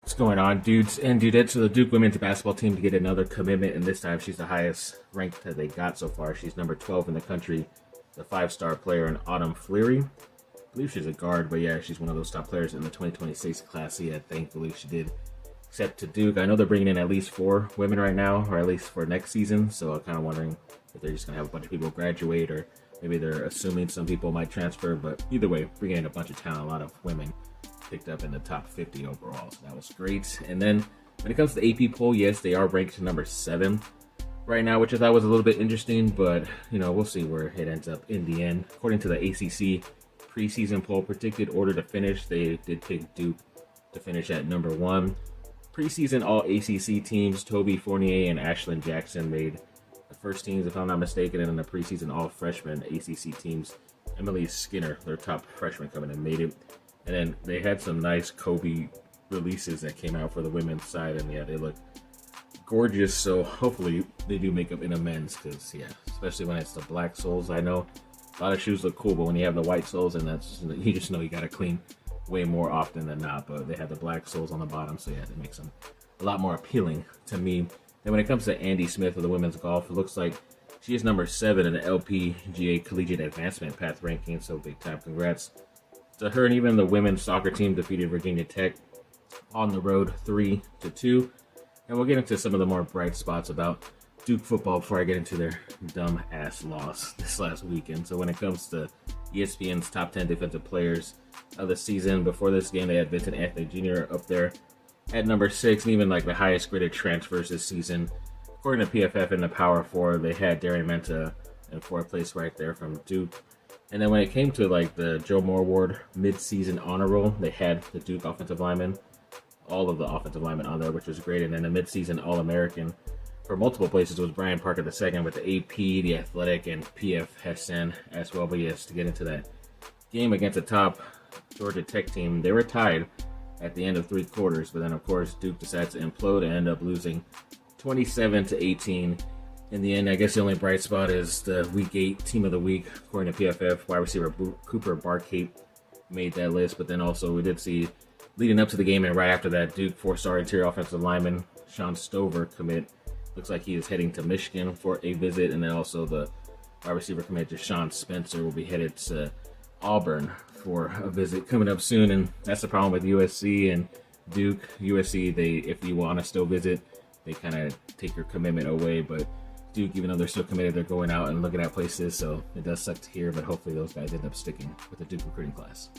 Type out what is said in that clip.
What's going on, dudes and dudettes? So the Duke women's basketball team to get another commitment, and this time she's the highest ranked that they got so far. She's number 12 in the country, the 5-star player in Autumn Fleary. I believe she's a guard, but yeah, she's one of those top players in the 2026 class. Yeah, thankfully she did accept to Duke. I know they're bringing in at least 4 women right now, or at least for next season, so I'm kind of wondering if they're just going to have a bunch of people graduate, or maybe they're assuming some people might transfer, but either way, bringing in a bunch of talent, a lot of women picked up in the top 50 overall, so that was great. And then when it comes to the AP poll, yes, they are ranked number 7 right now, which I thought was a little bit interesting, but you know, we'll see where it ends up in the end. According to the ACC preseason poll predicted order to finish, they did pick Duke to finish at number 1. Preseason all ACC teams, Toby Fournier and Ashlyn Jackson made the first teams, if I'm not mistaken, and in the preseason all freshman ACC teams, Emily Skinner, their top freshman, coming in, made it. And then they had some nice Kobe releases that came out for the women's side, and yeah, they look gorgeous. So hopefully they do make up in the men's, because yeah, especially when it's the black soles. I know a lot of shoes look cool, but when you have the white soles, and that's, you just know you gotta clean way more often than not. But they have the black soles on the bottom, so yeah, that makes them a lot more appealing to me. Then when it comes to Andy Smith of the women's golf, it looks like she is number 7 in the LPGA Collegiate Advancement Path ranking, so big time congrats to her. And even the women's soccer team defeated Virginia Tech on the road 3-2. And we'll get into some of the more bright spots about Duke football before I get into their dumb ass loss this last weekend. So when it comes to ESPN's top 10 defensive players of the season, before this game they had Vincent Anthony Jr. up there at number 6, and even like the highest graded transfers this season, according to PFF in the Power 4, they had Darian Menta in 4th place right there from Duke. And then when it came to like the Joe Moore Award mid-season honor roll, they had the Duke offensive linemen, all of the offensive linemen on there, which was great. And then the mid-season All-American for multiple places was Brian Parker II with the AP, the Athletic, and PFSN as well. But yes, to get into that game against the top Georgia Tech team, they were tied at the end of 3 quarters. But then of course Duke decides to implode and end up losing 27-18. In the end, I guess the only bright spot is the Week 8 Team of the Week, according to PFF. Wide receiver Cooper Barkate made that list, but then also we did see, leading up to the game and right after that, Duke 4-star interior offensive lineman Sean Stover commit. Looks like he is heading to Michigan for a visit, and then also the wide receiver commit Deshaun Spencer will be headed to Auburn for a visit coming up soon. And that's the problem with USC and Duke. USC, if you want to still visit, they kind of take your commitment away, but Duke, even though they're still committed, they're going out and looking at places, so it does suck to hear, but hopefully those guys end up sticking with the Duke recruiting class.